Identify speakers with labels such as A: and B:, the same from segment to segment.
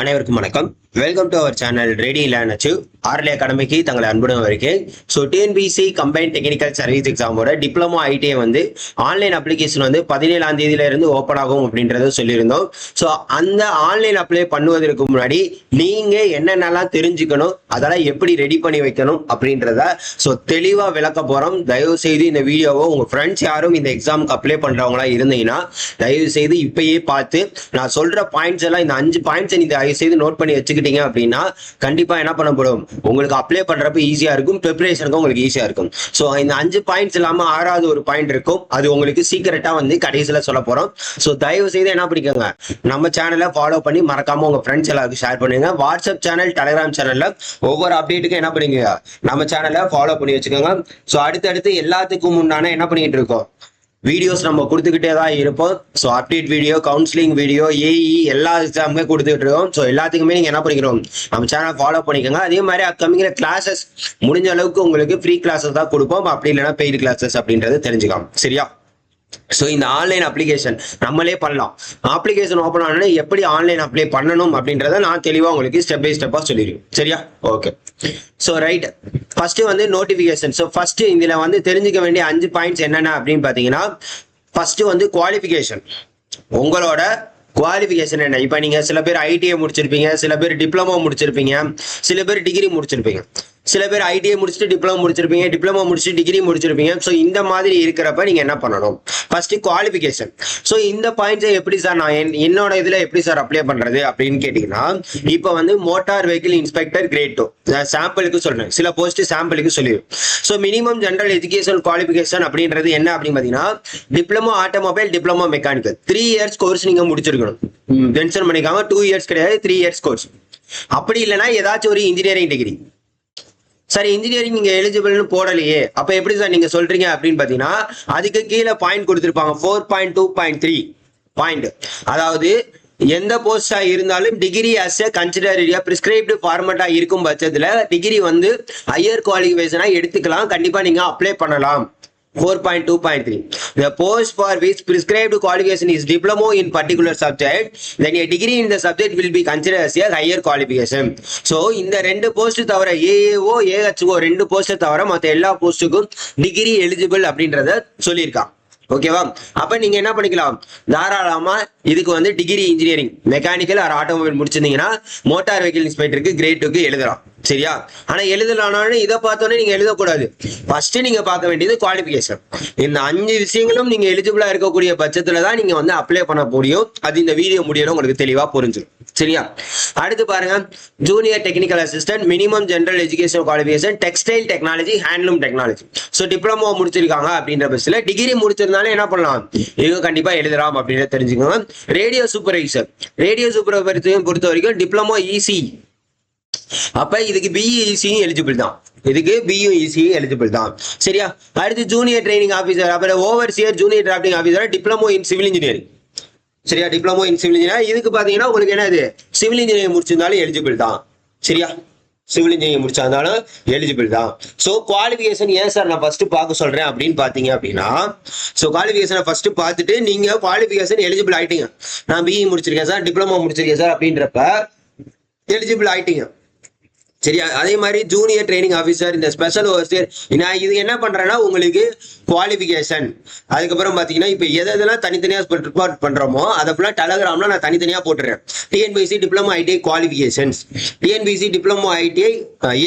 A: அனைவருக்கும் வணக்கம். Welcome to our channel ready learn achieve ஆர்லே அகாடமிக்கு தங்களை அன்புடன் வருகிறேன். So TNPSC combine technical service எக்ஸாமோட டிப்ளமோ ஐடிஐ வந்து ஆன்லைன் அப்ளிகேஷன் வந்து 17ஆம் தேதியிலிருந்து ஓப்பன் ஆகும் அப்படின்றத சொல்லியிருந்தோம். ஸோ அந்த ஆன்லைன் அப்ளை பண்ணுவதற்கு முன்னாடி நீங்க என்னென்னலாம் தெரிஞ்சுக்கணும், அதெல்லாம் எப்படி ரெடி பண்ணி வைக்கணும் அப்படின்றத ஸோ தெளிவாக விளக்க போறோம். தயவு செய்து இந்த வீடியோவை உங்க ஃப்ரெண்ட்ஸ் யாரும் இந்த எக்ஸாமுக்கு அப்ளை பண்றவங்களா இருந்தீங்கன்னா தயவு செய்து இப்பயே பார்த்து நான் சொல்ற பாயிண்ட்ஸ் எல்லாம், இந்த 5 பாயிண்ட்ஸ் நீங்க தயவு செய்து நோட் பண்ணி வச்சுக்கிட்டீங்க அப்படின்னா கண்டிப்பா என்ன பண்ணப்படும், உங்களுக்கு அப்ளை பண்றப்ப ஈஸியா இருக்கும், ப்ரிப்பரேஷனுக்கும் உங்களுக்கு ஈஸியா இருக்கும். ஸோ இந்த 5 பாயிண்ட்ஸ் இல்லாம 6வது ஒரு பாயிண்ட் இருக்கும், அது உங்களுக்கு சீக்கிரட்டா வந்து கடைசியில சொல்ல போறோம். ஸோ தயவு செய்து என்ன பண்ணிக்கோங்க, நம்ம சேனலை ஃபாலோ பண்ணி மறக்காம உங்க ஃப்ரெண்ட்ஸ் எல்லாருக்கும் ஷேர் பண்ணுங்க. வாட்ஸ்அப் சேனல், டெலிகிராம் சேனல்ல ஒவ்வொரு அப்டேட்டுக்கும் என்ன பண்ணுங்க, நம்ம சேனலை ஃபாலோ பண்ணி வச்சுக்கோங்க. ஸோ அடுத்தடுத்து எல்லாத்துக்கும் முன்னான என்ன பண்ணிட்டு இருக்கோம், வீடியோஸ் நம்ம கொடுத்துக்கிட்டே தான் இருப்போம். So update video, counselling video, AE எல்லா எக்ஸாமுமே கொடுத்துக்கிட்டு இருக்கோம். ஸோ எல்லாத்துக்குமே நீங்கள் என்ன பண்ணிக்கிறோம், நம்ம சேனல் ஃபாலோ பண்ணிக்கோங்க. அதே மாதிரி அப்கமிங்கிற கிளாஸஸ் முடிஞ்ச அளவுக்கு உங்களுக்கு ஃப்ரீ கிளாஸஸ் தான் கொடுப்போம், அப்படி இல்லைன்னா பெய்டு கிளாஸஸ் அப்படின்றது தெரிஞ்சுக்கலாம். சரியா? ஸோ இந்த ஆன்லைன் அப்ளிகேஷன் நம்மளே பண்ணலாம். அப்ளிகேஷன் ஓப்பன் ஆனா எப்படி ஆன்லைன் அப்ளை பண்ணணும் அப்படின்றத நான் தெளிவாக உங்களுக்கு ஸ்டெப் பை ஸ்டெப்பாக சொல்லிடுவேன். சரியா? ஓகே. ஸோ ரைட், ஃபர்ஸ்ட் வந்து நோட்டிஃபிகேஷன். ஸோ ஃபர்ஸ்ட் இதில் வந்து தெரிஞ்சுக்க வேண்டிய 5 பாயிண்ட்ஸ் என்னென்ன அப்படின்னு பார்த்தீங்கன்னா, ஃபர்ஸ்ட் வந்து குவாலிஃபிகேஷன். உங்களோட குவாலிஃபிகேஷன் என்ன? இப்போ நீங்கள் சில பேர் ஐடிஐ முடிச்சிருப்பீங்க, சில பேர் டிப்ளமோ முடிச்சிருப்பீங்க, சில பேர் டிகிரி முடிச்சிருப்பீங்க, சில பேர் ஐடிஐ முடிச்சுட்டு டிப்ளமோ முடிச்சிருப்பீங்க, டிப்ளமோ முடிச்சுட்டு டிகிரி முடிச்சிருப்பீங்க. ஸோ இந்த மாதிரி இருக்கிறப்ப நீங்க என்ன பண்ணணும், ஃபர்ஸ்ட் குவாலிஃபிகேஷன். ஸோ இந்த பாயிண்ட்ஸை எப்படி சார் நான் என்னோட இதுல எப்படி சார் அப்ளை பண்றது அப்படின்னு கேட்டீங்கன்னா, இப்போ வந்து மோட்டார் வெஹிக்கிள் இன்ஸ்பெக்டர் கிரேட் 2 சாம்பிளுக்கு சொல்றேன், சில போஸ்ட் சாம்பிளுக்கு சொல்லிடும். So minimum general education qualification அப்படின்றது என்ன அப்படின்னு பார்த்தீங்கன்னா, diploma automobile, diploma mechanical 3 years course நீங்க முடிச்சிருக்கணும். மென்ஷன் பண்ணிக்காம 2 இயர்ஸ் கிடையாது, 3 இயர்ஸ் கோர்ஸ். அப்படி இல்லைன்னா ஏதாச்சும் ஒரு இன்ஜினியரிங் டிகிரி. சரி, இன்ஜினியரிங் நீங்க எலிஜிபிள்னு போடலையே, அப்ப எப்படி சார் நீங்க சொல்றீங்க அப்படின்னு பாத்தீங்கன்னா, அதுக்கு கீழே பாயிண்ட் கொடுத்திருப்பாங்க 4.2.3 பாயிண்ட். அதாவது எந்த போஸ்டா இருந்தாலும் degree as a consider prescribed ஃபார்மேட்டா இருக்கும் பட்சத்துல டிகிரி வந்து ஹையர் குவாலிஃபிகேஷனா எடுத்துக்கலாம், கண்டிப்பா நீங்க அப்ளை பண்ணலாம். 4.2.3 The post for which prescribed qualification is diploma in particular subject, then a degree in the subject will be considered as a higher qualification. So இந்த 2 post தவிர, ஏஏஓ ஏஹெச்ஓ 2 போஸ்ட் தவிர மற்ற எல்லா போஸ்ட்டுக்கும் degree eligible அப்படின்றத சொல்லியிருக்கான். ஓகேவா? அப்ப நீங்க என்ன பண்ணிக்கலாம், தாராளமா இதுக்கு வந்து degree engineering mechanical or automobile முடிச்சிருந்தீங்கன்னா மோட்டார் வெஹிக்கிள் இன்ஸ்பெக்டருக்கு கிரேட் 2க்கு எழுதலாம். சரியா? ஆனா எழுதலானாலும் இதை பார்த்தோன்னே நீங்க எழுதக்கூடாது. ஃபர்ஸ்ட் நீங்க பார்க்க வேண்டியது குவாலிஃபிகேஷன். இந்த 5 விஷயங்களும் நீங்க எலிஜிபிளா இருக்கக்கூடிய பட்சத்துல தான் நீங்க வந்து அப்ளை பண்ண முடியும். அது இந்த வீடியோ முடியல உங்களுக்கு தெளிவா புரிஞ்சிடும். சரியா? அடுத்து பாருங்க, junior technical assistant, minimum general education qualification, textile technology, handloom technology. So diploma முடிச்சிருக்காங்க அப்படின்ற பட்சத்தில் டிகிரி முடிச்சிருந்தாலும் என்ன பண்ணலாம், இவங்க கண்டிப்பா எழுதலாம் அப்படின்றத தெரிஞ்சுக்கோங்க. ரேடியோ சூப்பர்வைசர், ரேடியோ சூப்பர்வைசரையும் பொறுத்த வரைக்கும் டிப்ளமோ இசி, அப்ப இதுக்கு பிஇசியும் எலிஜிபிள் தான், இதுக்கு பிஇசியும் எலிஜிபிள் தான். சரியா? அடுத்து ஜூனியர் ட்ரைனிங் ஆஃபீஸர், அப்புறம் overseer junior drafting officer, diploma in civil engineering. சரியா? டிப்ளமோ இன் சிவில் இன்ஜினியர், இதுக்கு பாத்தீங்கன்னா உங்களுக்கு என்னது, சிவில் இன்ஜினியரிங் முடிச்சிருந்தாலும் எலிஜிபிள் தான். சரியா? சிவில் இன்ஜினியரிங் முடிச்சிருந்தாலும் எலிஜிபிள் தான். ஸோ குவாலிஃபிகேஷன் ஏன் சார் நான் ஃபர்ஸ்ட் பார்க்க சொல்றேன் அப்படின்னு பாத்தீங்க அப்படின்னா, ஸோ குவாலிஃபிகேஷனை ஃபர்ஸ்ட் பார்த்துட்டு நீங்க குவாலிஃபிகேஷன் எலிஜிபிள் ஆயிட்டீங்க, நான் பிஇ முடிச்சிருக்கேன் சார், டிப்ளமோ முடிச்சிருக்கேன் சார் அப்படின்றப்ப எலிஜிபிள் ஆயிட்டீங்க. சரியா? அதே மாதிரி ஜூனியர் ட்ரைனிங் ஆஃபீஸர், இந்த ஸ்பெஷல் ஓவர்சியர், நான் இது என்ன பண்றேன்னா உங்களுக்கு குவாலிஃபிகேஷன், அதுக்கப்புறம் பாத்தீங்கன்னா இப்போ எதெல்லாம் தனித்தனியா ரிப்போர்ட் பண்றோமோ அதை ஃபுல்லா டெலகிராம்ல நான் தனித்தனியா போட்டுறேன். TNPSC diploma ITI qualifications, TNPSC diploma ITI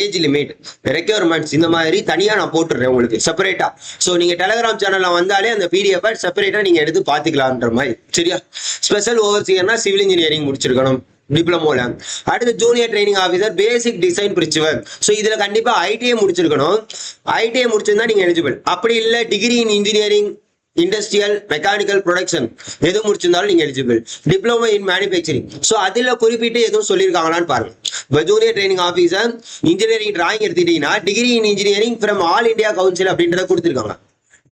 A: age limit, requirements, இந்த மாதிரி தனியா நான் போட்டுறேன் உங்களுக்கு செப்பரேட்டா. ஸோ நீங்க டெலகிராம் சேனல்ல வந்தாலே அந்த பிடிஎஃப் செப்பரேட்டா நீங்க எடுத்து பாத்துக்கலாம்ன்ற மாதிரி. சரியா? ஸ்பெஷல் ஓவர்சியர்னா சிவில் இன்ஜினியரிங் முடிச்சிருக்கணும் டிப்ளமோல. அடுத்து junior training officer basic design பிரிச்சுவர். ஸோ இதுல கண்டிப்பா ஐடிஐ முடிச்சிருக்கணும், ஐடிஐ முடிச்சிருந்தா நீங்க எலிஜிபிள். அப்படி இல்லை degree in engineering industrial mechanical production எது முடிச்சிருந்தாலும் நீங்க eligible. Diploma in manufacturing, so அதுல குறிப்பிட்டு எதுவும் சொல்லியிருக்காங்களான்னு பாருங்க. இப்போ junior training officer engineering drawing எடுத்துட்டீங்கன்னா degree in engineering from all India council அப்படின்றத கொடுத்துருக்காங்க.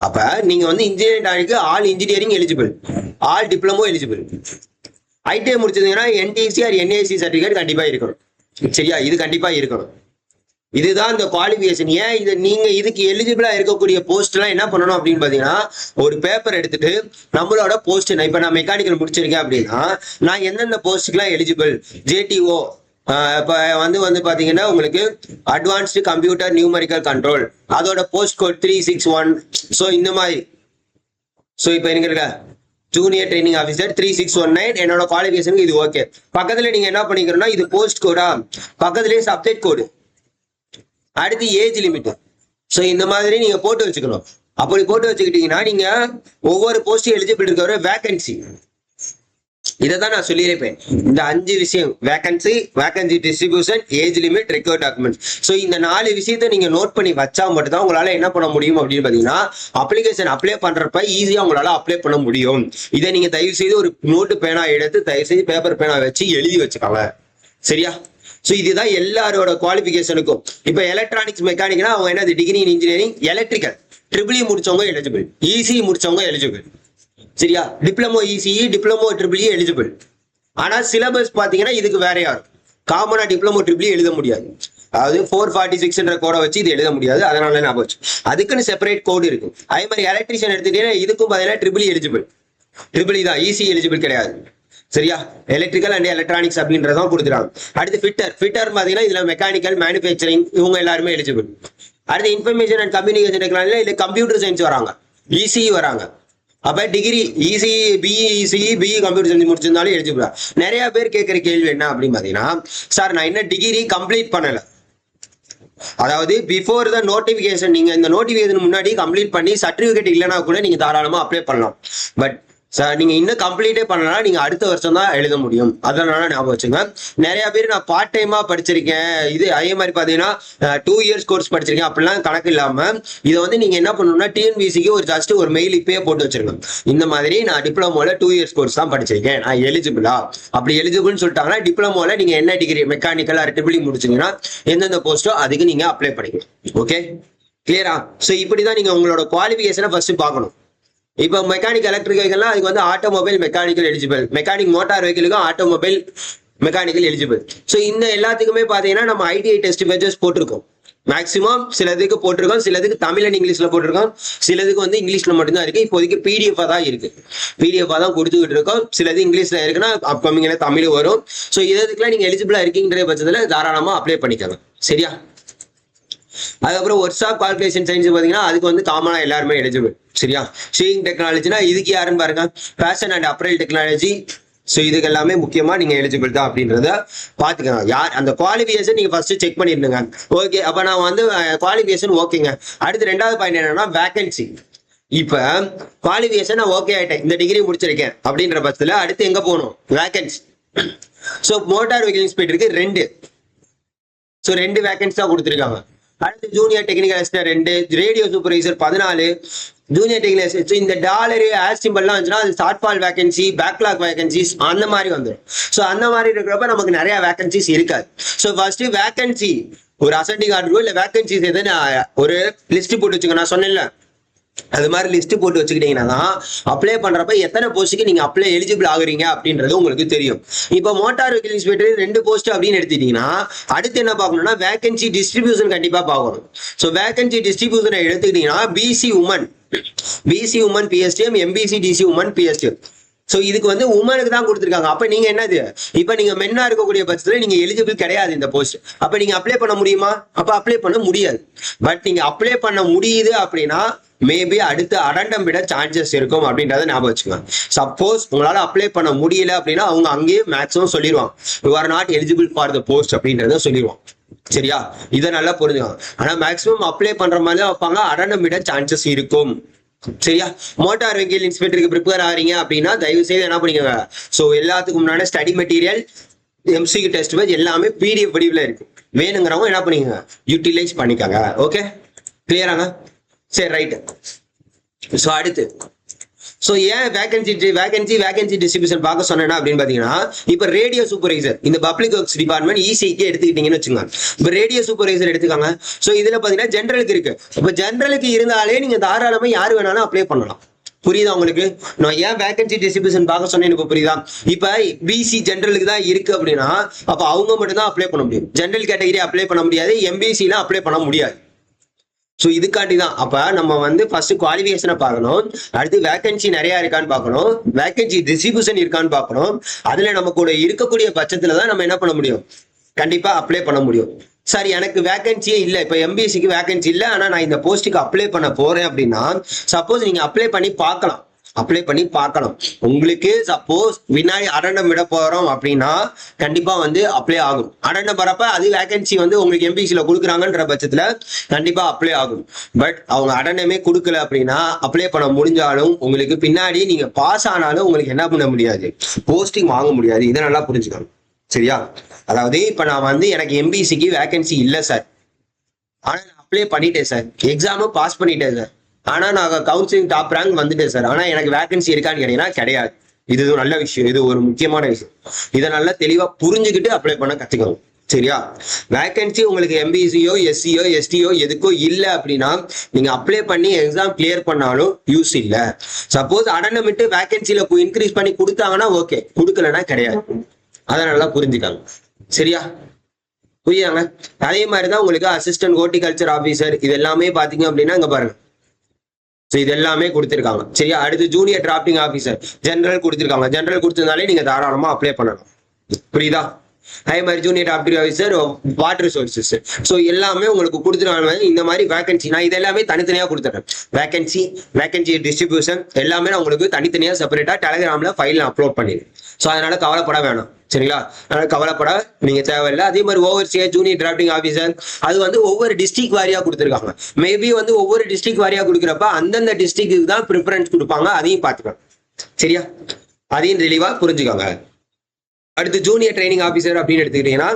A: அப்ப நீங்க வந்து இன்ஜினியரிங் டிராயிங்க்கு all engineering eligible, all diploma eligible. ITI முடிச்சதுன்னா என்டிசி ஆர் என்ஏசி சர்டிஃபிகேட் கண்டிப்பா இருக்கணும். சரியா? இது கண்டிப்பா இருக்கணும். இதுதான் இந்த குவாலிஃபிகேஷன். ஏன் இதை நீங்க இதுக்கு எலிஜிபிளா இருக்கக்கூடிய போஸ்ட் எல்லாம் என்ன பண்ணணும் அப்படின்னு பாத்தீங்கன்னா, ஒரு பேப்பர் எடுத்துட்டு நம்மளோட போஸ்ட், இப்ப நான் மெக்கானிக்கல் முடிச்சிருக்கேன் அப்படின்னா நான் எந்தெந்த போஸ்ட்டுக்கெல்லாம் எலிஜிபிள், ஜேடிஓ, இப்ப வந்து பாத்தீங்கன்னா உங்களுக்கு அட்வான்ஸ்டு கம்ப்யூட்டர் நியூமரிக்கல் கண்ட்ரோல், அதோட போஸ்ட் கோட் 361. ஸோ இந்த மாதிரி. ஸோ இப்போ எனக்கு இருக்க ஜூனியர் ட்ரைனிங் ஆஃபீஸர் 3619 என்னோட குவாலிஃபிகேஷனுக்கு இது ஓகே. பக்கத்துல நீங்க என்ன பண்ணிக்கிறோம்னா இது போஸ்ட் கோடா, பக்கத்துலேயே சப்ஜெக்ட் கோடு, அடுத்து ஏஜ் லிமிட். ஸோ இந்த மாதிரி நீங்க போட்டு வச்சுக்கணும். அப்படி போட்டு வச்சுக்கிட்டீங்கன்னா நீங்க ஒவ்வொரு போஸ்டும் எலிஜிபிள் இருக்கிற வேகன்சி, இதை தான் நான் சொல்லியிருப்பேன். இந்த 5 விஷயம், vacancy distribution, age limit, required documents. So இந்த 4 விஷயத்த நீங்க நோட் பண்ணி வச்சா மட்டும் தான் உங்களால என்ன பண்ண முடியும் அப்படின்னு பாத்தீங்கன்னா, அப்ளிகேஷன் அப்ளை பண்றப்ப ஈஸியா உங்களால அப்ளை பண்ண முடியும். இதை நீங்க தயவு செய்து ஒரு நோட்டு பேனா எடுத்து தயவு செய்து பேப்பர் பேனா வச்சு எழுதி வச்சுக்காங்க. சரியா? ஸோ இதுதான் எல்லாரோட குவாலிஃபிகேஷனுக்கும். இப்போ எலக்ட்ரானிக்ஸ் மெக்கானிக்னா அவங்க என்னது, degree in engineering, electrical, triple முடிச்சவங்க எலிஜிபிள், இசி முடிச்சவங்க எலிஜிபிள். சரியா? Diploma ECE, diploma triple eligible. ஆனா சிலபஸ் பாத்தீங்கன்னா இதுக்கு வேற யாரும் காமனா டிப்ளமோ ட்ரிபிள் எழுத முடியாது. அதாவது 446 கோடை வச்சு இது எழுத முடியாது. அதனால நான் போச்சு, அதுக்குன்னு செப்பரேட் கோடு இருக்கு. அதே மாதிரி எலக்ட்ரிஷியன் எடுத்துட்டீங்கன்னா இதுக்கும் பாத்தீங்கன்னா ட்ரிபிள் எலிஜிபிள், ட்ரிபிள் தான், இசி எலிஜிபிள் கிடையாது. சரியா? எலக்ட்ரிக்கல் அண்ட் எலக்ட்ரானிக்ஸ் அப்படின்றதான் கொடுக்குறாங்க. அடுத்து ஃபிட்டர் பாத்தீங்கன்னா இதுல மெக்கானிக்கல், மேனுஃபேக்சரிங் இவங்க எல்லாருமே எலிஜிபிள். அடுத்து இன்ஃபர்மேஷன் அண்ட் கம்யூனிகேஷன் டெக்னாலஜி, இல்ல கம்ப்யூட்டர் சயின்ஸ் வராங்க, இசிஇ வராங்க. அப்ப degree EC, BE computer science முடிச்சிருந்தாலும் எலிஜிபிளா. நிறைய பேர் கேட்கிற கேள்வி என்ன அப்படின்னு பாத்தீங்கன்னா, சார் நான் என்ன டிகிரி கம்ப்ளீட் பண்ணல, அதாவது பிஃபோர் த நோட்டிபிகேஷன், நீங்க இந்த நோட்டிபிகேஷன் முன்னாடி கம்ப்ளீட் பண்ணி சர்டிபிகேட் இல்லைன்னா கூட நீங்க தாராளமா அப்ளை பண்ணலாம். பட் சார் நீங்க இன்னும் கம்ப்ளீட்டே பண்ணலாம், நீங்க அடுத்த வருஷம் தான் எழுத முடியும். அதனால ஞாபகம் வச்சுங்க. நிறைய பேர் நான் பார்ட் டைமா படிச்சிருக்கேன், இது அதே மாதிரி பாத்தீங்கன்னா 2 இயர்ஸ் கோர்ஸ் படிச்சிருக்கேன் அப்படிலாம் கணக்கு இல்லாம இதை வந்து நீங்க என்ன பண்ணணும்னா டிஎன்பிசிக்கு ஒரு ஜஸ்ட் ஒரு மெயில் இப்பயே போட்டு வச்சிருங்க. இந்த மாதிரி நான் டிப்ளமோல 2 இயர்ஸ் கோர்ஸ் தான் படிச்சிருக்கேன், நான் எலிஜிபிளா. அப்படி எலிஜிபிள்னு சொல்லிட்டாங்கன்னா டிப்ளமோல நீங்க என்ன டிகிரி, மெக்கானிக்கல் ஆர் ட்ரிபிள் முடிச்சீங்கன்னா எந்தெந்த போஸ்டோ அதுக்கு நீங்க அப்ளை பண்ணிக்கலாம். ஓகே, கிளியரா? ஸோ இப்படிதான் நீங்க உங்களோட குவாலிஃபிகேஷனை ஃபர்ஸ்ட் பார்க்கணும். இப்போ மெக்கானிக் எலக்ட்ரிக் வெஹிக்கல்னா அதுக்கு வந்து automobile mechanical eligible, mechanic motor வெஹிக்கிளுக்கும் ஆட்டோமொபைல் மெக்கானிக்கல் எலிஜிபிள். ஸோ இந்த எல்லாத்துக்குமே பார்த்தீங்கன்னா நம்ம ஐடிஐ டெஸ்ட் பேஜஸ் போட்டிருக்கோம். மேக்ஸிமம் சிலதுக்கு போட்டிருக்கோம், சிலதுக்கு தமிழ் அண்ட் இங்கிலீஷ்ல போட்டிருக்கோம், சிலதுக்கு வந்து இங்கிலீஷ்ல மட்டும்தான் இருக்கு. இப்போதைக்கு பிடிஎஃபா தான் இருக்கு, பிடிஎஃபா தான் கொடுத்துக்கிட்டு இருக்கோம். சிலது இங்கிலீஷ்ல இருக்குன்னா அப்கமிங்ல தமிழ் வரும். ஸோ இதுக்கெல்லாம் நீங்க எலிஜிபிளா இருக்கீங்கிற பட்சத்துல தாராளமா அப்ளை பண்ணிக்கோங்க. சரியா? அதுக்கப்புறம் ஒர்க் ஷாப் கால்குலேஷன் சயின்ஸ் பாத்தீங்கன்னா அதுக்கு வந்து காமனா எல்லாருமே எலிஜிபிள். சரியா? ஷீயிங் டெக்னாலஜினா இதுக்கு யாருன்னு பாருங்க, fashion and apparel technology. So இதுக்கு எல்லாமே முக்கியமா நீங்க எலிஜிபிள் தான் அப்படின்றத பாத்துக்கோங்க. யார் அந்த குவாலிஃபிகேஷன் நீங்க ஃபர்ஸ்ட் செக் பண்ணிருந்துங்க. ஓகே, அப்ப நான் வந்து குவாலிஃபிகேஷன் ஓகேங்க. அடுத்து 2வது பாயிண்ட் என்னன்னா வேகன்சி. இப்ப குவாலிஃபிகேஷன் நான் ஓகே ஆயிட்டேன், இந்த டிகிரி முடிச்சிருக்கேன் அப்படின்ற பட்சத்துல அடுத்து எங்க போகணும், வேகன்சி. ஸோ மோட்டார் வெஹிக்கிள் இன்ஸ்பெக்டருக்கு 2, ஸோ 2 வேகன்சி தான் கொடுத்துருக்காங்க. அடுத்து junior technical assistant 2, radio supervisor 14, junior technical assistant. இந்த டாலர் ஆஸ் சிம்பிள்லாம் இருந்துச்சுன்னா அது short fall vacancy, backlog vacancies அந்த மாதிரி வந்துடும். ஸோ அந்த மாதிரி இருக்கிறப்ப நமக்கு நிறைய வேகன்சிஸ் இருக்காது. ஸோ ஃபர்ஸ்ட் வேகன்சி ஒரு அசெண்டிங் ஆர்டர் இல்லை வேகன்சிஸ் எதுன்னு ஒரு லிஸ்ட் போட்டு வச்சுங்க. நான் சொன்னேன்ல அது மாதிரி லிஸ்ட் போட்டு வச்சுக்கிட்டீங்கன்னா தான் அப்ளை பண்றப்ப எத்தனை போஸ்ட்டுக்கு நீங்க அப்ளை எலிஜிபிள் ஆகுறீங்க அப்படின்றது உங்களுக்கு தெரியும். இப்போ மோட்டார் வெஹிக்கிள் இன்ஸ்பெக்டர் 2 போஸ்ட் அப்படின்னு எடுத்துட்டீங்கன்னா அடுத்து என்ன பார்க்கணும்னா வேகன்சி டிஸ்ட்ரிபியூஷன் கண்டிப்பா பார்க்கணும். ஸோ வேகன்சி டிஸ்ட்ரிபியூஷனை எடுத்துக்கிட்டீங்கன்னா BC women PSTM, MBC DC women PSTM. So இதுக்கு வந்து உமனுக்கு தான் கொடுத்துருக்காங்க. அப்ப நீங்க என்னது, இப்ப நீங்க மென்னா இருக்கக்கூடிய பட்சத்துல நீங்க எலிஜிபிள் கிடையாது இந்த போஸ்ட். அப்ப நீங்க அப்ளை பண்ண முடியுமா? அப்ப அப்ளை பண்ண முடியாது. பட் நீங்க அப்ளை பண்ண முடியுது அப்படின்னா மேபி அடுத்து அடண்டம் விட சான்சஸ் இருக்கும் அப்படின்றத ஞாபகம் வச்சுக்கோங்க. சப்போஸ் உங்களால அப்ளை பண்ண முடியல அப்படின்னா அவங்க அங்கேயே மேக்ஸிமம் சொல்லிடுவாங்க, you are not eligible for the post அப்படின்றத சொல்லிடுவாங்க. சரியா? இதை நல்லா புரிஞ்சுக்கோங்க. ஆனா மேக்ஸிமம் அப்ளை பண்ற மாதிரி தான் வைப்பாங்க, அடண்டம் விட சான்சஸ் இருக்கும். சரியா? மோட்டார் வெஹிக்கிள் இன்ஸ்பெக்டருக்கு ப்ரிப்பேர் ஆகிறீங்க அப்படின்னா தயவு செய்து என்ன பண்ணிக்கோங்க, ஸோ எல்லாத்துக்கும் முன்னாடி study material, MCQ test page எல்லாமே பிடிஎஃப் வடிவில் இருக்கு. வேணுங்கிறவங்க என்ன பண்ணிக்கோங்க, யூட்டிலைஸ் பண்ணிக்கோங்க. ஓகே, கிளியராங்க? சரி, ரைட்டு. ஸோ அடுத்து ஸோ ஏன் வேகன்சி டிஸ்ட்ரிபியூஷன் பார்க்க சொன்னேன்னா அப்படின்னு பார்த்தீங்கன்னா, இப்போ ரேடியோ சூப்பர்வைசர் இந்த பப்ளிக் ஒர்க்ஸ் டிபார்ட்மெண்ட் இசிக்கு எடுத்துக்கிட்டீங்கன்னு வச்சுக்கோங்க. இப்போ ரேடியோ சூப்பர்வைசர் எடுத்துக்காங்க. ஸோ இதில் பார்த்தீங்கன்னா ஜென்ரலுக்கு இருக்கு. இப்போ ஜென்ரலுக்கு இருந்தாலே நீங்கள் தாராளமாக யார் வேணாலும் அப்ளை பண்ணலாம். புரியுதா உங்களுக்கு? நான் ஏன் வேகன்சி டிஸ்ட்ரிபியூஷன் பார்க்க சொன்னேன் இப்போ புரியுதா? இப்ப பிசி ஜெனரலுக்கு தான் இருக்கு அப்படின்னா அப்ப அவங்க மட்டும் தான் அப்ளை பண்ண முடியும். ஜெனரல் கேட்டகரி அப்ளை பண்ண முடியாது, எம்பிசிலாம் அப்ளை பண்ண முடியாது. ஸோ இதுக்காண்டி தான் அப்ப நம்ம வந்து ஃபர்ஸ்ட் குவாலிஃபிகேஷனை பார்க்கணும், அடுத்து வேகன்சி நிறைய இருக்கான்னு பார்க்கணும், வேகன்சி டிஸ்ட்ரிபியூஷன் இருக்கான்னு பார்க்கணும். அதுல நமக்கு கூட இருக்கக்கூடிய பட்சத்துல தான் நம்ம என்ன பண்ண முடியும், கண்டிப்பா அப்ளை பண்ண முடியும். சார் எனக்கு வேகன்சியே இல்லை, இப்போ எம்பிஎஸ்சிக்கு வேகன்சி இல்லை, ஆனால் நான் இந்த போஸ்ட்டுக்கு அப்ளை பண்ண போறேன் அப்படின்னா சப்போஸ் நீங்க அப்ளை பண்ணி பார்க்கலாம். உங்களுக்கு சப்போஸ் வினாடி அடண்டம் விட போறோம் அப்படின்னா கண்டிப்பா வந்து அப்ளை ஆகும். அடண்டம் வரப்ப அது வேகன்சி வந்து உங்களுக்கு எம்பிசில கொடுக்குறாங்கன்ற பட்சத்துல கண்டிப்பா அப்ளை ஆகும். பட் அவங்க அடண்டமே கொடுக்கல அப்படின்னா அப்ளை பண்ண முடிஞ்சாலும் உங்களுக்கு பின்னாடி நீங்க பாஸ் ஆனாலும் உங்களுக்கு என்ன பண்ண முடியாது, போஸ்டிங் வாங்க முடியாது. இதை நல்லா புரிஞ்சுக்கணும், சரியா? அதாவது இப்ப நான் வந்து எனக்கு எம்பிசிக்கு வேகன்சி இல்லை சார், ஆனா நான் அப்ளை பண்ணிட்டேன் சார், எக்ஸாமும் பாஸ் பண்ணிட்டேன் சார், ஆனா நான் கவுன்சிலிங் டாப் ரேங்க் வந்துட்டேன் சார், ஆனா எனக்கு வேகன்சி இருக்கான்னு கேட்டீங்கன்னா கிடையாது. இது ஒரு நல்ல விஷயம், இது ஒரு முக்கியமான விஷயம். இதை நல்லா தெளிவா புரிஞ்சுக்கிட்டு அப்ளை பண்ண கத்துக்கணும், சரியா? வேகன்சி உங்களுக்கு எம்பிசியோ எஸ்சியோ எஸ்டியோ எதுக்கோ இல்லை அப்படின்னா நீங்க அப்ளை பண்ணி எக்ஸாம் கிளியர் பண்ணாலும் யூஸ் இல்லை. சப்போஸ் அடனமிட்டு வேகன்சில இன்க்ரீஸ் பண்ணி கொடுத்தாங்கன்னா ஓகே, கொடுக்கலன்னா கிடையாது. அதை நல்லா புரிஞ்சுக்காங்க, சரியா? புரியாங்க? அதே மாதிரிதான் உங்களுக்கு அசிஸ்டன்ட் ஹார்டிகல்ச்சர் ஆபீசர் இது எல்லாமே பாத்தீங்க அப்படின்னா இங்க பாருங்க, இது எல்லாமே கொடுத்திருக்காங்க, சரியா? அடுத்து ஜூனியர் டிராப்டிங் ஆபீசர் ஜெனரல் கொடுத்திருக்காங்க. ஜெனரல் கொடுத்திருந்தாலே நீங்க தாராளமா அப்ளை பண்ணலாம், புரியுதா? அதே மாதிரி junior drafting officer water resources, so எல்லாமே உங்களுக்கு கொடுத்துருவாங்க. இந்த மாதிரி வேகன்சி நான் இது எல்லாமே தனித்தனியா கொடுத்துறேன். வேகன்சி டிஸ்ட்ரிபியூஷன் எல்லாமே நான் உங்களுக்கு தனித்தனியா செப்பரேட்டா டெலிகிராம்ல ஃபைல் அப்லோட் பண்ணிடுறேன். ஸோ அதனால கவலைப்பட வேணாம், சரிங்களா? அதனால கவலைப்பட நீங்க தேவையில்லை. அதே மாதிரி ஓவர்சியர் ஜூனியர் டிராப்டிங் ஆபீசர் அது வந்து ஒவ்வொரு டிஸ்ட்ரிக்ட் வாரியா கொடுத்துருக்காங்க. மேபி வந்து ஒவ்வொரு டிஸ்ட்ரிக்ட் வாரியா கொடுக்குறப்ப அந்தந்த டிஸ்ட்ரிக்ட்டுக்கு தான் ப்ரிஃபரன்ஸ் கொடுப்பாங்க, அதையும் பார்த்துக்கலாம், சரியா? அதையும் தெளிவா புரிஞ்சுக்கோங்க. அடுத்து ஜூனியர் ட்ரைனிங் ஆபீசர் அப்படின்னு எடுத்துக்கிட்டீங்கன்னா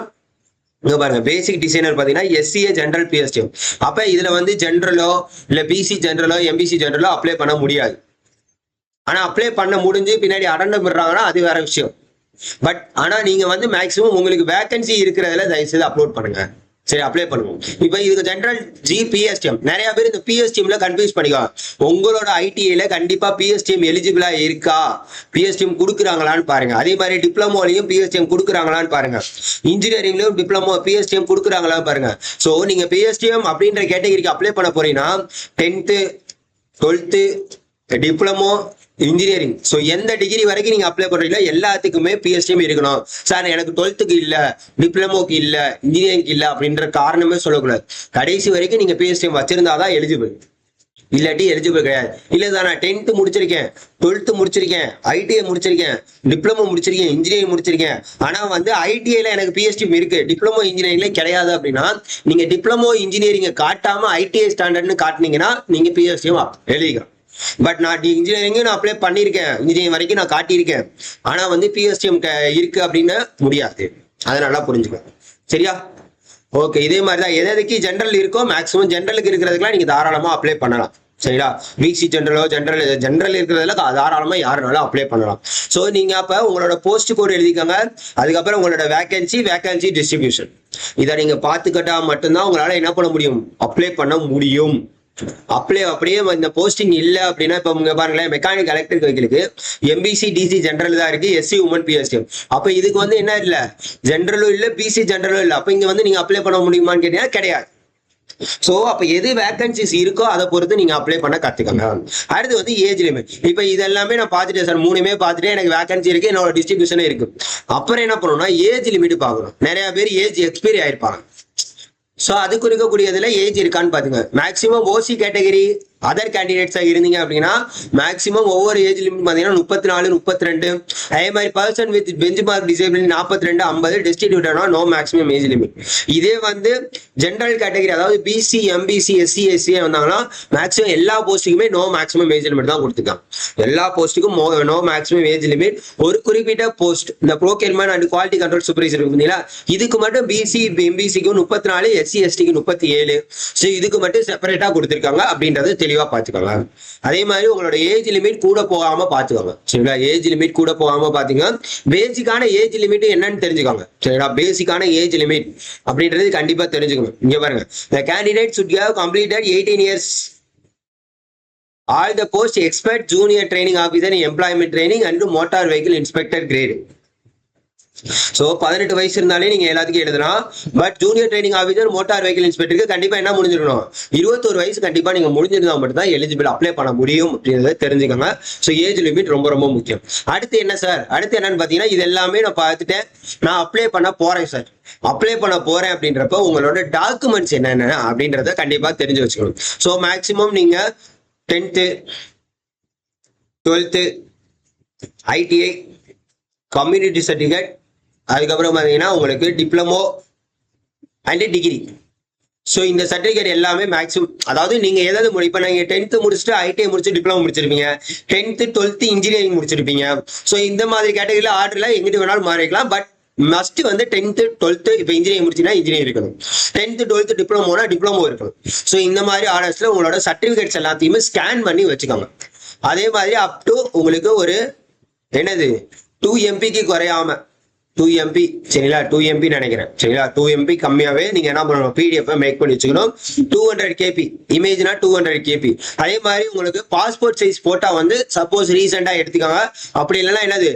A: இங்க பாருங்க, பேசிக் டிசைனர் பாத்தீங்கன்னா எஸ்சிஏ ஜெனரல் பிஎஸ்டிஎம். அப்ப இதுல வந்து ஜெனரலோ இல்ல பிசி ஜெனரலோ எம்பிசி ஜெனரலோ அப்ளை பண்ண முடியாது. ஆனா அப்ளை பண்ண முடிஞ்சு பின்னாடி அடண்டம் விடுறாங்கன்னா அது வேற விஷயம். பட் ஆனா நீங்க வந்து மேக்சிமம் உங்களுக்கு வேகன்சி இருக்கிறதுல தயவுசெய்து அப்லோட் பண்ணுங்க, சரி? அப்ளை பண்ணுவோம். இப்ப இதுக்கு ஜெனரல் பிஎஸ்டிஎம் நிறைய பேர் இந்த பிஎஸ்டிஎம்ல கன்ஃபியூஸ் பண்ணிக்கோ. உங்களோட ஐடிஐல கண்டிப்பா பிஎஸ்டிஎம் எலிஜிபிளா இருக்கா, பிஎஸ்டிஎம் கொடுக்குறாங்களான்னு பாருங்க. அதே மாதிரி டிப்ளமோலையும் பிஎஸ்டிஎம் கொடுக்குறாங்களான்னு பாருங்க. இன்ஜினியரிங்லயும் டிப்ளமோ பிஎஸ்டிஎம் கொடுக்குறாங்களான்னு பாருங்க. ஸோ நீங்க பிஎஸ்டிஎம் அப்படின்ற கேட்டகரிக்கு அப்ளை பண்ண போறீங்கன்னா 10th 12th diploma engineering, so எந்த டிகிரி வரைக்கும் நீங்க அப்ளை பண்றீங்களோ எல்லாத்துக்குமே பிஎஸ்டிஎம் இருக்கணும். சார் எனக்கு 12th இல்ல, டிப்ளமோக்கு இல்ல, இன்ஜினியரிங் இல்ல அப்படின்ற காரணமே சொல்லக்கூடாது. கடைசி வரைக்கும் நீங்க பிஎஸ்டிஎம் வச்சிருந்தாதான் எலிஜிபிள், இல்லாட்டி எலிஜிபிள் கிடையாது. இல்ல சார் நான் 10th முடிச்சிருக்கேன், 12th முடிச்சிருக்கேன், ஐடிஐ முடிச்சிருக்கேன், டிப்ளமோ முடிச்சிருக்கேன், இன்ஜினியரிங் முடிச்சிருக்கேன், ஆனா வந்து ஐடிஐல எனக்கு பிஎஸ்டிஎம் இருக்கு, டிப்ளமோ இன்ஜினியரிங்ல கிடையாது அப்படின்னா நீங்க டிப்ளமோ இன்ஜினியரிங்கை காட்டாம ஐடிஐ ஸ்டாண்டர்ட்னு காட்டினீங்கன்னா நீங்க பிஎஸ்டிஎம் எழுதிக்கலாம். பட் நான் இன்ஜினியரிங் நான் அப்ளை பண்ணிருக்கேன், இன்ஜினியரிங் வரைக்கும் நான் காட்டியிருக்கேன், ஆனா வந்து பிஎஸ்டிஎம் இருக்கு அப்படின்னு முடியாது. அதை நல்லா புரிஞ்சுக்கணும், சரியா? ஓகே, இதே மாதிரிதான் எதுக்கு ஜெனரல் இருக்கோ மேக்ஸிமம் ஜெனரலுக்கு இருக்கிறதுக்குலாம் நீங்க தாராளமா அப்ளை பண்ணலாம், சரிங்களா? பிசி ஜெனரலோ ஜெனரல் இருக்கிறதுல தாராளமா யாருனாலும் அப்ளை பண்ணலாம். ஸோ நீங்க அப்ப உங்களோட போஸ்ட் கோட் எழுதிக்கோங்க. அதுக்கப்புறம் உங்களோட வேகன்சி டிஸ்ட்ரிபியூஷன் இதை நீங்க பார்த்துக்கிட்டா மட்டும்தான் உங்களால என்ன பண்ண முடியும், அப்ளை பண்ண முடியும். அப்படியே இந்த போஸ்டிங் இல்ல அப்படின்னா இப்ப இங்க பாருங்களேன், மெக்கானிக் எலக்ட்ரிக் வெஹிக்கிளுக்கு எம்பிசி டிசி ஜெனரல் தான் இருக்கு, எஸ்சி உமன் பிஎஸ்டிஎம். அப்ப இதுக்கு வந்து என்ன இல்ல, ஜெனரலும் இல்ல பிசி ஜெனரலும் இல்ல. அப்ப இங்க வந்து நீங்க அப்ளை பண்ண முடியுமான்னு கேட்டீங்கன்னா கிடையாது. சோ அப்ப எது வேகன்சிஸ் இருக்கோ அதை பொறுத்து நீங்க அப்ளை பண்ண கத்துக்கங்க. அடுத்து வந்து ஏஜ் லிமிட். இப்ப இது எல்லாமே நான் பாத்துட்டேன் சார், மூணுமே பாத்துட்டு எனக்கு வேகன்சி இருக்கு, என்னோட டிஸ்ட்ரிபியூஷனே இருக்கு. அப்புறம் என்ன பண்ணணும்னா ஏஜ் லிமிட் பாக்கணும். நிறைய பேர் ஏஜ் எக்ஸ்பைரி ஆயிருப்பாங்க. ஸோ அதுக்கு இருக்கக்கூடியதுல ஏஜ் இருக்கான்னு பாத்துங்க. மேக்சிமம் ஓசி கேட்டகரி அதர் கேண்டிடேட்ஸா இருந்தீங்க அப்படின்னா மேக்சிமம் ஒவ்வொரு ஏஜ் லிமிட் பாத்தீங்கன்னா 34 32. அதே மாதிரி பர்சன் வித் பெஞ்ச் மார்க் டிசேபிலிட்டி 42 50. டெஸ்டிடியூட்டா நோ மேக்ஸிமம் ஏஜ் லிமிட். இதே வந்து ஜெனரல் கேட்டகரி அதாவது பிசி எம்பிசி எஸ்சி எஸ்சி வந்தாங்கன்னா மேக்ஸிமம் எல்லா போஸ்ட்டுக்குமே நோ மேக்ஸிமம் ஏஜ் லிமிட் தான் கொடுத்துருக்காங்க. எல்லா போஸ்ட்டுக்கும் நோ மேக்ஸிமம் ஏஜ் லிமிட். ஒரு குறிப்பிட்ட போஸ்ட் இந்த procurement and quality control supervisor இருக்கு பார்த்தீங்களா, இதுக்கு மட்டும் பிசி எம்பிசிக்கு 34, எஸ்சி எஸ்டிக்கு 37. ஸோ இதுக்கு மட்டும் செப்பரேட்டா கொடுத்துருக்காங்க அப்படின்றது தெளிவா பாத்துக்கோங்க. அதே மாதிரி உங்களோட ஏஜ் லிமிட் கூட போகாம பாத்துக்கோங்க, சரிங்களா? ஏஜ் லிமிட் கூட போகாம பாத்தீங்க. பேசிக்கான ஏஜ் லிமிட் என்னன்னு தெரிஞ்சுக்கோங்க, சரிங்களா? பேசிக்கான ஏஜ் லிமிட் அப்படின்றது கண்டிப்பா தெரிஞ்சுக்கணும். இங்க பாருங்க, the candidate should have completed 18 years all the post except junior training officer employment training and motor vehicle inspector grade. So 18 வயசு இருந்தாலே நீங்க எல்லாத்துக்கும் எழுதலாம். But junior training officer motor vehicle இன்ஸ்பெக்டருக்கு கண்டிப்பா என்ன முடிஞ்சிருக்கணும், 21 வயசு கண்டிப்பா நீங்க முடிஞ்சிருந்தா மட்டும் தான் எலிஜிபிள் அப்ளை பண்ண முடியும் அப்படின்றத தெரிஞ்சுக்கோங்க. ஸோ ஏஜ் லிமிட் ரொம்ப ரொம்ப முக்கியம். அடுத்து என்ன சார், அடுத்து என்னன்னு பாத்தீங்கன்னா இது எல்லாமே நான் பார்த்துட்டேன், நான் அப்ளை பண்ண போறேன் சார். அப்ளை பண்ண போறேன் அப்படின்றப்ப உங்களோட டாக்குமெண்ட்ஸ் என்னென்ன அப்படின்றத கண்டிப்பா தெரிஞ்சு வச்சுக்கணும். ஸோ மேக்சிமம் நீங்க 10th 12th ITI community certificate, அதுக்கப்புறம் பார்த்தீங்கன்னா உங்களுக்கு டிப்ளமோ அண்ட் டிகிரி. ஸோ இந்த சர்டிஃபிகேட் எல்லாமே மேக்ஸிமம், அதாவது நீங்க ஏதாவது இப்போ நீங்க 10th முடிச்சுட்டு ITI முடிச்சு டிப்ளமோ முடிச்சிருப்பீங்க, 10th 12th இன்ஜினியரிங் முடிச்சிருப்பீங்க. ஸோ இந்த மாதிரி கேட்டகரியில் ஆர்டர்ல எங்கிட்ட வேணாலும் மாறிக்கலாம். பட் மஸ்ட் வந்து 10th 12th இப்போ இன்ஜினியரிங் முடிச்சுன்னா இன்ஜினியரிங் இருக்கணும், 10th 12th டிப்ளமோனா டிப்ளமோ இருக்கணும். ஸோ இந்த மாதிரி ஆர்டர்ஸ்ல உங்களோட சர்டிஃபிகேட்ஸ் எல்லாத்தையுமே ஸ்கேன் பண்ணி வச்சுக்கோங்க. அதே மாதிரி அப் டு உங்களுக்கு ஒரு என்னது 2 MBக்கு குறையாம 2 MB சரிங்களா, 2 MB நினைக்கிறேன் சரிங்களா, 2 MB கம்மியாவே நீங்க என்ன பண்ணணும், PDF மேக் பண்ணி வச்சுக்கணும். 200 KB இமேஜ்னா 200 KB. அதே மாதிரி உங்களுக்கு பாஸ்போர்ட் சைஸ் போட்டா வந்து சப்போஸ் ரீசெண்டா எடுத்துக்காங்க, அப்படி இல்லைன்னா என்னது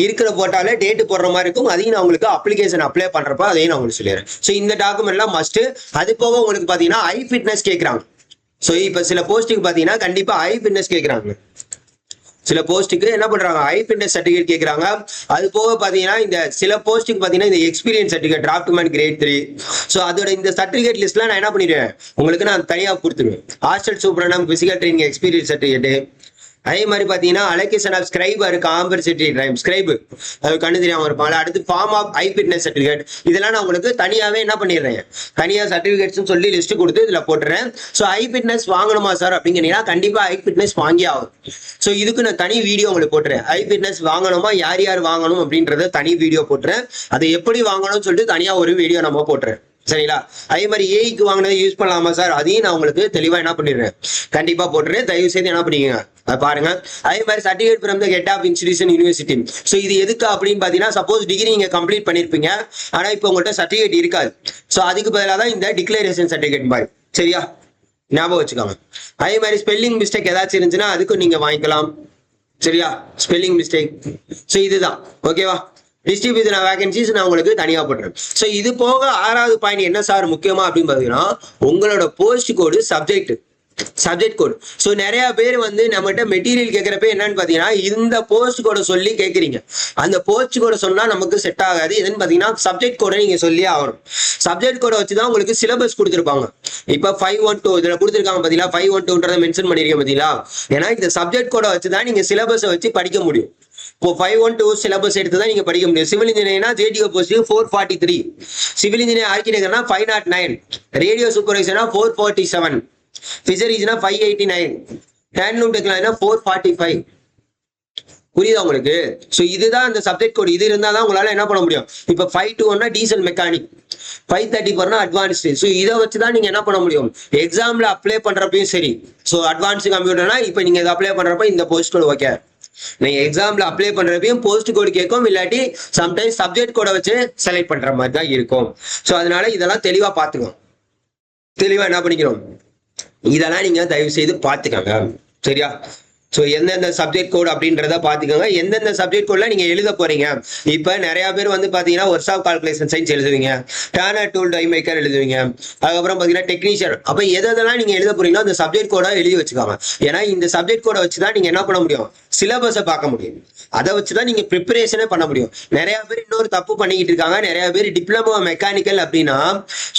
A: இருக்கிற போட்டாலே டேட்டு போடுற மாதிரி இருக்கும். அதையும் நான் உங்களுக்கு அப்ளிகேஷன் அப்ளை பண்றப்ப அதையும் நான் உங்களுக்கு சொல்லிடுறேன். ஸோ இந்த டாக்குமெண்ட்லாம் மஸ்ட். அது போக உங்களுக்கு பாத்தீங்கன்னா ஐ ஃபிட்னஸ் கேட்கறாங்க. ஸோ இப்போ சில போஸ்ட்டுக்கு பாத்தீங்கன்னா கண்டிப்பா ஐ ஃபிட்னஸ் கேட்கறாங்க. சில போஸ்ட்டுக்கு என்ன பண்றாங்க, ஐ ஃபிட்னஸ் சர்டிஃபிகேட் கேட்கறாங்க. அது போக பாத்தீங்கன்னா இந்த சில போஸ்ட்டுக்கு பாத்தீங்கன்னா இந்த experience certificate draftsman grade 3. So அதோட இந்த சர்டிஃபிகேட் லிஸ்ட்லாம் நான் என்ன பண்ணிடுவேன் உங்களுக்கு நான் தனியா கொடுத்துருவேன். Hostel superintendent physical training experience certificate. அதே மாதிரி பாத்தீங்கன்னா allocation of scribe compensatory time scribe, அது கண்ணு தெரியாம இருப்பாங்க. அடுத்து form of eye fitness certificate, இதெல்லாம் நான் உங்களுக்கு தனியாவே என்ன பண்ணிடுறேன், தனியா சர்டிஃபிகேட்ஸ் சொல்லி லிஸ்ட் கொடுத்து இதுல போட்டுறேன். ஸோ ஐ ஃபிட்னஸ் வாங்கணுமா சார் அப்படிங்கன்னா கண்டிப்பா ஐ ஃபிட்னஸ் வாங்கி ஆகும். ஸோ இதுக்கு நான் தனி வீடியோ உங்களுக்கு போட்டுறேன். ஐ ஃபிட்னஸ் வாங்கணுமா, யார் யார் வாங்கணும் அப்படின்றத தனி வீடியோ போட்டுறேன். அதை எப்படி வாங்கணும்னு சொல்லிட்டு தனியா ஒரு வீடியோ நம்ம போட்டுறேன் சரிங்களா. அதே மாதிரி ஏஐக்கு வாங்கினதை யூஸ் பண்ணலாமா சார், அதையும் நான் உங்களுக்கு தெளிவா என்ன பண்ணிடுறேன், கண்டிப்பா போட்டுறேன். தயவு செய்து என்ன பண்ணிக்கங்க அதை பாருங்க. அதே மாதிரி certificate from the head of institution university. So இது எதுக்கு அப்படின்னு பாத்தீங்கன்னா சப்போஸ் டிகிரி நீங்க கம்ப்ளீட் பண்ணிருப்பீங்க, ஆனா இப்போ உங்கள்கிட்ட சர்டிஃபிகேட் இருக்காது. ஸோ அதுக்கு பதிலாக தான் இந்த டிக்ளரேஷன் சர்டிஃபிகேட் மாதிரி சரியா, ஞாபகம் வச்சுக்கோங்க. அதே மாதிரி ஸ்பெல்லிங் மிஸ்டேக் ஏதாச்சும் இருந்துச்சுன்னா அதுக்கும் நீங்க வாங்கிக்கலாம் சரியா, ஸ்பெல்லிங் மிஸ்டேக். ஸோ இதுதான் ஓகேவா. டிஸ்ட்ரிபியூஷன் வேகன்சிஸ் நான் உங்களுக்கு தனியா போட்டுறேன். ஸோ இது போக 6வது பாயிண்ட் என்ன சார் முக்கியமா அப்படின்னு பாத்தீங்கன்னா உங்களோட போஸ்ட் கோடு சப்ஜெக்ட் கோடு. ஸோ நிறைய பேர் வந்து நம்மகிட்ட மெட்டீரியல் கேட்கறப்ப என்னன்னு பாத்தீங்கன்னா இந்த போஸ்ட் கோடை சொல்லி கேட்குறீங்க. அந்த போஸ்ட் கோடை சொன்னா நமக்கு செட் ஆகாது. எதுன்னு பாத்தீங்கன்னா சப்ஜெக்ட் கோடை நீங்க சொல்லி ஆகணும். சப்ஜெக்ட் கோடை வச்சுதான் உங்களுக்கு சிலபஸ் கொடுத்துருப்பாங்க. இப்ப 512 இதுல கொடுத்துருக்காங்க பாத்தீங்களா, 512 மென்ஷன் பண்ணிருக்கேன் பாத்தீங்களா. ஏன்னா இந்த சப்ஜெக்ட் கோடை வச்சுதான் நீங்க சிலபஸை வச்சு படிக்க முடியும். இப்போ 512 சிலபஸ் எடுத்து தான் நீங்க படிக்க முடியும். சிவில் இன்ஜினியர்னா ஜேடிஓ போஸ்ட் 443, சிவில் இன்ஜினியர் ஆர்கிடெக்டர்னா 509, ரேடியோ சூப்பர்வைசர்னா 447, ஃபிஷரிஸ்னா 589, ஹேண்ட்லூம் டெக்னாலஜினா 445. புரியுதா உங்களுக்கு. ஸோ இதுதான் அந்த சப்ஜெக்ட் கோட். இது இருந்தால் தான் உங்களால என்ன பண்ண முடியும். இப்போ 521 டீசல் மெக்கானிக், 534 அட்வான்ஸ்டு. ஸோ இதை வச்சு தான் நீங்க என்ன பண்ண முடியும், எக்ஸாம்ல அப்ளை பண்றப்பையும் சரி. ஸோ அட்வான்ஸ்டு கம்ப்யூட்டர்னா இப்போ நீங்க இதை அப்ளை பண்றப்ப இந்த போஸ்ட் கோட் ஓகே. நீங்க எக்ஸாம்ல அப்ளை பண்றப்பையும் போஸ்ட் கோட் கேட்கும், இல்லாட்டி சம்டைம்ஸ் சப்ஜெக்ட் கோட வச்சு செலக்ட் பண்ற மாதிரி தான் இருக்கும். ஸோ அதனால இதெல்லாம் தெளிவா பாத்துக்கோங்க. தெளிவா என்ன பண்ணிக்கிறோம், இதெல்லாம் நீங்க தயவு செய்து பாத்துக்கோங்க சரியா. ஸோ எந்தெந்த சப்ஜெக்ட் கோட் அப்படின்றத பாத்துக்கோங்க. எந்தெந்த சப்ஜெக்ட் கோட்ல நீங்க எழுத போறீங்க. இப்ப நிறைய பேர் வந்து பாத்தீங்கன்னா ஒர்க்ஸ் ஆஃப் கால்குலேஷன் சயின்ஸ் எழுதுவீங்க, டர்னர் டூல் டை மேக்கர் எழுதுவீங்க, அதுக்கப்புறம் பாத்தீங்கன்னா டெக்னீஷியன். அப்ப எதெல்லாம் நீங்க எழுத போறீங்களோ அந்த சப்ஜெக்ட் கோட எழுதி வச்சுக்கோங்க. ஏன்னா இந்த சப்ஜெக்ட் கோட வச்சுதான் நீங்க என்ன பண்ண முடியும், சிலபஸை பார்க்க முடியும். அதை வச்சுதான் நீங்க ப்ரிப்பரேஷனே பண்ண முடியும். நிறைய பேர் இன்னொரு தப்பு பண்ணிக்கிட்டு இருக்காங்க. நிறைய பேர் டிப்ளமோ மெக்கானிக்கல் அப்படின்னா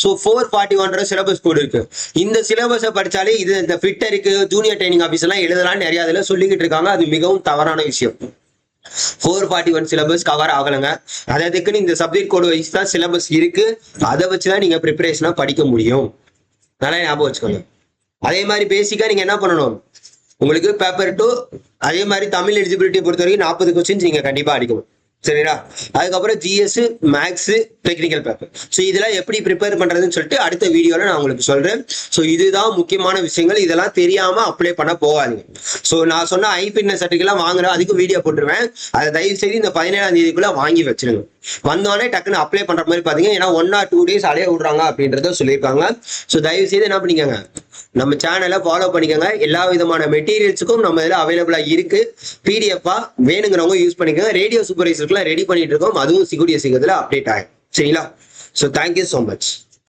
A: 441 சிலபஸ் கோடு இருக்கு. இந்த சிலபஸை படிச்சாலே இது இந்த ஃபிட்டருக்கு ஜூனியர் ட்ரைனிங் ஆஃபீஸ் எல்லாம் எழுதலாம் நிறைய அதுல சொல்லிக்கிட்டு இருக்காங்க. அது மிகவும் தவறான விஷயம். 441 சிலபஸ் கவர் ஆகலங்க. அதுக்குன்னு இந்த சப்ஜெக்ட் கோடு வைஸ் தான் சிலபஸ் இருக்கு. அதை வச்சுதான் நீங்க ப்ரிப்பரேஷனா படிக்க முடியும். நல்லா ஞாபகம் வச்சுக்கோங்க. அதே மாதிரி பேசிக்கா நீங்க என்ன பண்ணணும், உங்களுக்கு பேப்பர் 2 அதே மாதிரி தமிழ் எலிஜிபிலிட்டி பொறுத்த வரைக்கும் 40 கொஸ்டின்ஸ் நீங்க கண்டிப்பா அடிக்கணும் சரிங்களா. அதுக்கப்புறம் GS maths technical paper. So இதெல்லாம் எப்படி ப்ரிப்பேர் பண்றதுன்னு சொல்லிட்டு அடுத்த வீடியோல நான் உங்களுக்கு சொல்றேன். ஸோ இதுதான் முக்கியமான விஷயங்கள். இதெல்லாம் தெரியாம அப்ளை பண்ண போகாதீங்க. ஸோ நான் சொன்ன ஐ ஃபிட்னஸ் சர்டிஃபிகேட் வாங்குறேன், அதுக்கு வீடியோ போட்டுருவேன். அதை தயவு செய்து இந்த 17ஆம் தேதிக்குள்ள வாங்கி வச்சிருங்க. வந்தோடனே டக்குன்னு அப்ளை பண்ற மாதிரி பாத்தீங்க. ஏன்னா 1 or 2 days அலைய விடுறாங்க அப்படின்றத சொல்லியிருக்காங்க. ஸோ தயவு செய்து என்ன பண்ணிக்கோங்க, நம்ம சேனலை ஃபாலோ பண்ணிக்கோங்க. எல்லா விதமான மெட்டீரியல்ஸுக்கும் நம்ம இதில் அவைலபிளாக இருக்கு. பிடிஎஃபா வேணுங்கிறவங்க யூஸ் பண்ணிக்கோங்க. ரேடியோ சூப்பர்வைசருக்குலாம் ரெடி பண்ணிட்டு இருக்கோம். அதுவும் கூடிய சீக்கிரத்தில் அப்டேட் ஆகும். சரிங்களா? So thank you so much.